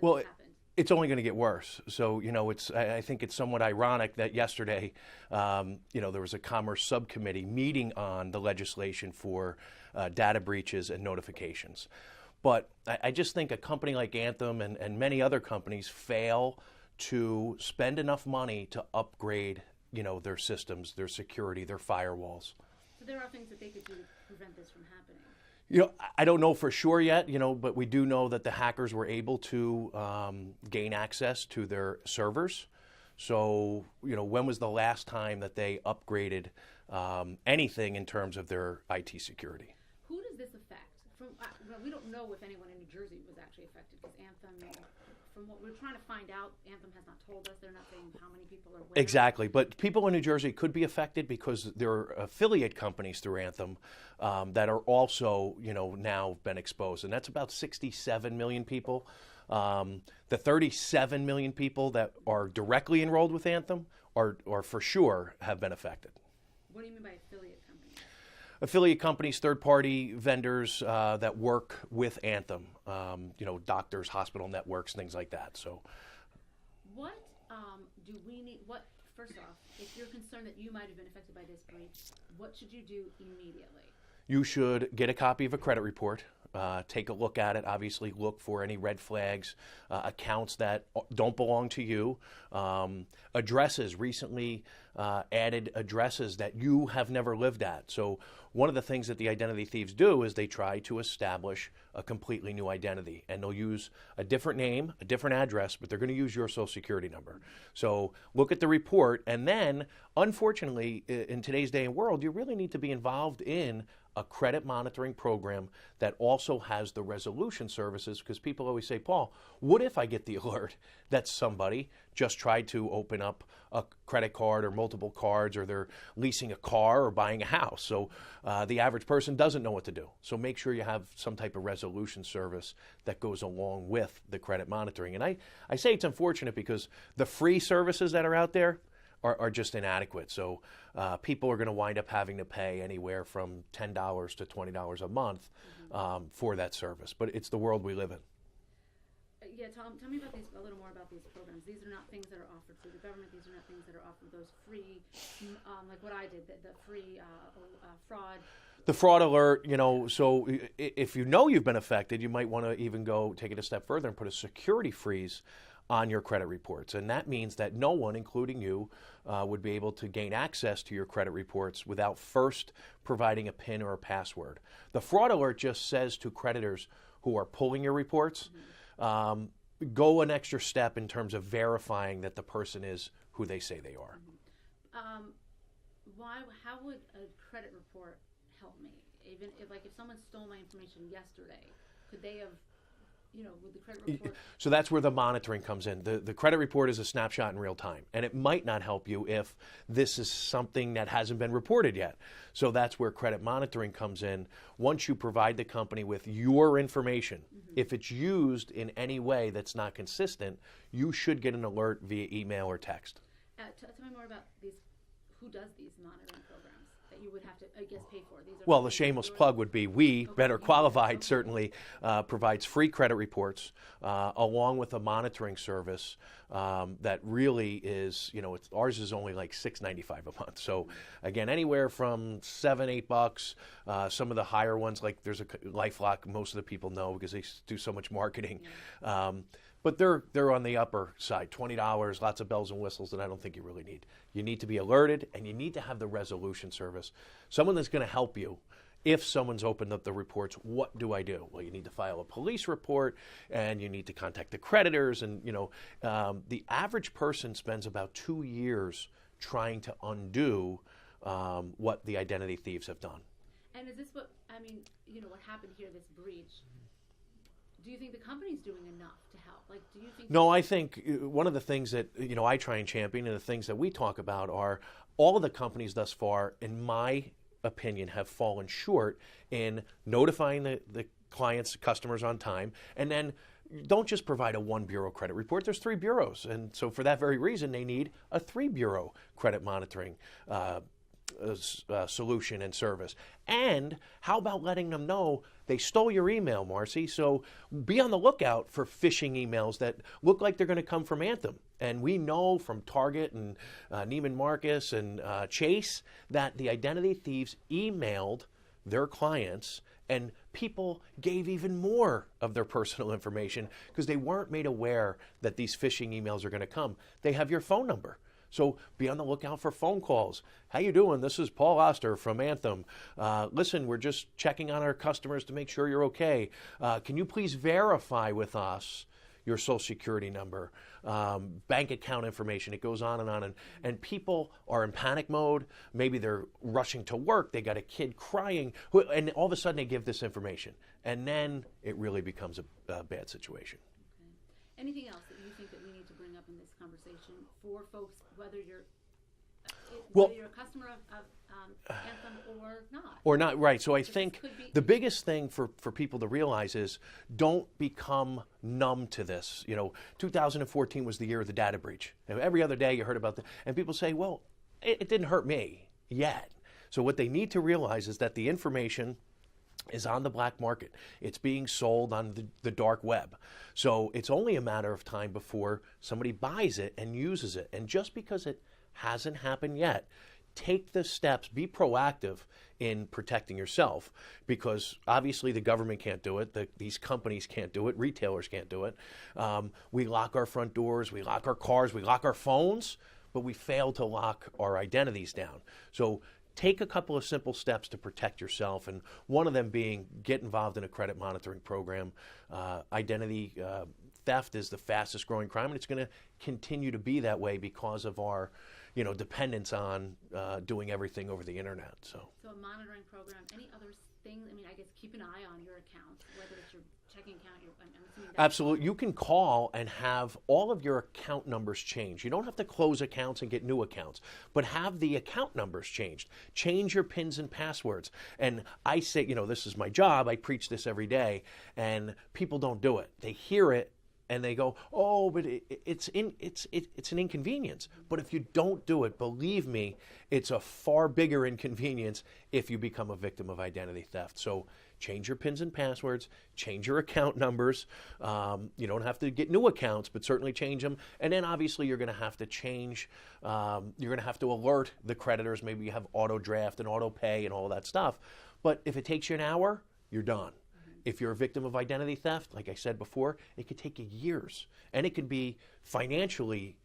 Well, has happened? it's only going to get worse. So, I think it's somewhat ironic that yesterday, there was a Commerce subcommittee meeting on the legislation for data breaches and notifications. But I just think a company like Anthem and many other companies fail to spend enough money to upgrade, their systems, their security, their firewalls. So there are things that they could do to prevent this from happening. I don't know for sure yet, but we do know that the hackers were able to gain access to their servers. So, when was the last time that they upgraded anything in terms of their IT security? Who does this affect? We don't know if anyone in New Jersey was actually affected because Anthem, from what we're trying to find out, Anthem has not told us. They're not saying how many people are where. Exactly. But people in New Jersey could be affected because there are affiliate companies through Anthem that are also, now been exposed. And that's about 67 million people. The 37 million people that are directly enrolled with Anthem are for sure have been affected. What do you mean by affiliate companies? Affiliate companies, third-party vendors that work with Anthem, doctors, hospital networks, things like that. So, what do we need? First off, if you're concerned that you might have been affected by this breach, what should you do immediately? You should get a copy of a credit report. Take a look at it. Obviously, look for any red flags, accounts that don't belong to you, addresses, recently added addresses that you have never lived at. So one of the things that the identity thieves do is they try to establish a completely new identity, and they'll use a different name, a different address, but they're going to use your social security number. So look at the report, and then, unfortunately, in today's day and world, you really need to be involved in a credit monitoring program that also has the resolution services, because people always say, Paul, what if I get the alert that somebody just tried to open up a credit card or multiple cards, or they're leasing a car or buying a house? So the average person doesn't know what to do. So make sure you have some type of resolution service that goes along with the credit monitoring. And I say it's unfortunate because the free services that are out there are just inadequate. So people are going to wind up having to pay anywhere from $10 to $20 a month for that service. But it's the world we live in. Yeah, Tom, tell me about a little more about these programs. These are not things that are offered through the government. These are not things that are offered, those free, like what I did, the free fraud. The fraud alert, so if you know you've been affected, you might want to even go take it a step further and put a security freeze on your credit reports. And that means that no one, including you, would be able to gain access to your credit reports without first providing a PIN or a password. The fraud alert just says to creditors who are pulling your reports, go an extra step in terms of verifying that the person is who they say they are. How would a credit report help me? Even if someone stole my information yesterday, could they have, with the credit report? So that's where the monitoring comes in. The credit report is a snapshot in real time, and it might not help you if this is something that hasn't been reported yet. So that's where credit monitoring comes in. Once you provide the company with your information, if it's used in any way that's not consistent, you should get an alert via email or text. Tell me more about these. Who does these monitoring programs that you would have to, I guess, pay for? Well, the shameless plug would be Better Qualified certainly provides free credit reports along with a monitoring service that really is, ours is only like $6.95 a month. So again, anywhere from $7, $8. Some of the higher ones, like there's a LifeLock, most of the people know because they do so much marketing. But they're on the upper side, $20, lots of bells and whistles that I don't think you really need. You need to be alerted, and you need to have the resolution service, someone that's going to help you. If someone's opened up the reports, what do I do? Well, you need to file a police report, and you need to contact the creditors. And the average person spends about 2 years trying to undo what the identity thieves have done. And is this what happened here? This breach. Do you think the company's doing enough to help? Do you think? No, I think one of the things that I try and champion, and the things that we talk about, are all of the companies thus far, in my opinion, have fallen short in notifying the clients, customers on time, and then don't just provide a one bureau credit report. There's 3 bureaus, and so for that very reason, they need a 3 bureau credit monitoring solution and service. And how about letting them know they stole your email, Marcy? So be on the lookout for phishing emails that look like they're going to come from Anthem. And we know from Target and Neiman Marcus and Chase that the identity thieves emailed their clients, and people gave even more of their personal information because they weren't made aware that these phishing emails are going to come. They have your phone number. So be on the lookout for phone calls. How you doing? This is Paul Oster from Anthem. Listen, we're just checking on our customers to make sure you're okay. Can you please verify with us your social security number, bank account information? It goes on. And people are in panic mode. Maybe they're rushing to work. They got a kid crying. And all of a sudden they give this information. And then it really becomes a bad situation. Anything else that you think that we need to bring up in this conversation for folks, whether you're a customer of Anthem or not? Or not, right. So I think the biggest thing for people to realize is don't become numb to this. 2014 was the year of the data breach. Every other day you heard about and people say, well, it didn't hurt me yet. So what they need to realize is that the information is on the black market. It's being sold on the dark web. So it's only a matter of time before somebody buys it and uses it. And just because it hasn't happened yet, take the steps, be proactive in protecting yourself, because obviously the government can't do it, these companies can't do it, retailers can't do it. We lock our front doors, we lock our cars, we lock our phones, but we fail to lock our identities down. So take a couple of simple steps to protect yourself, and one of them being get involved in a credit monitoring program. Identity theft is the fastest growing crime, and it's going to continue to be that way because of our dependence on doing everything over the internet. So a monitoring program, any other things? I mean, I guess keep an eye on your account, whether it's your checking account, I'm assuming that's absolutely. You can call and have all of your account numbers changed. You don't have to close accounts and get new accounts, but have the account numbers changed. Change your PINs and passwords. And I say, this is my job. I preach this every day, and people don't do it. They hear it and they go, oh, but it's an inconvenience. But if you don't do it, believe me, it's a far bigger inconvenience if you become a victim of identity theft. So change your PINs and passwords, change your account numbers. You don't have to get new accounts, but certainly change them. And then obviously you're going to have to change, you're going to have to alert the creditors. Maybe you have auto draft and auto pay and all that stuff. But if it takes you an hour, you're done. If you're a victim of identity theft, like I said before, it could take you years, and it can be financially,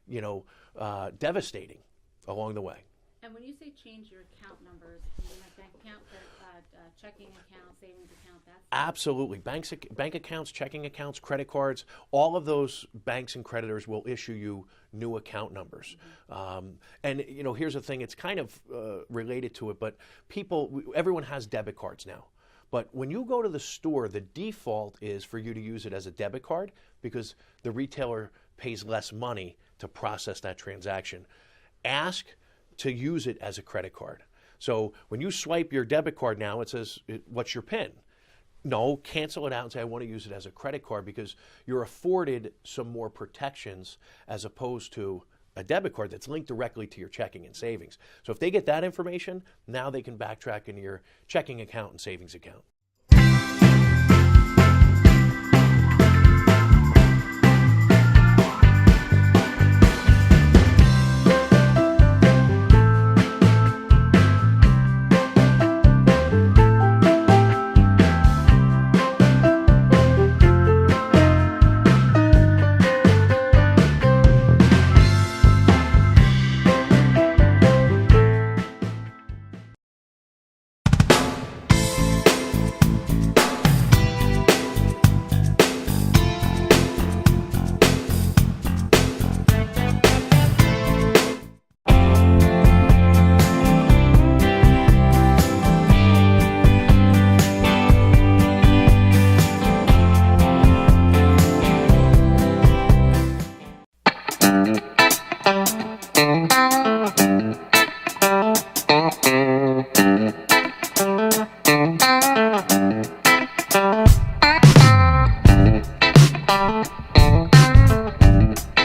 devastating along the way. And when you say change your account numbers, you mean like bank account, checking account, savings account, that's... Absolutely. Bank accounts, checking accounts, credit cards, all of those banks and creditors will issue you new account numbers. Mm-hmm. And here's the thing, it's kind of related to it, but everyone has debit cards now. But when you go to the store, the default is for you to use it as a debit card because the retailer pays less money to process that transaction. Ask to use it as a credit card. So when you swipe your debit card now, it says, what's your PIN? No, cancel it out and say, I want to use it as a credit card, because you're afforded some more protections as opposed to a debit card that's linked directly to your checking and savings. So if they get that information, now they can backtrack into your checking account and savings account.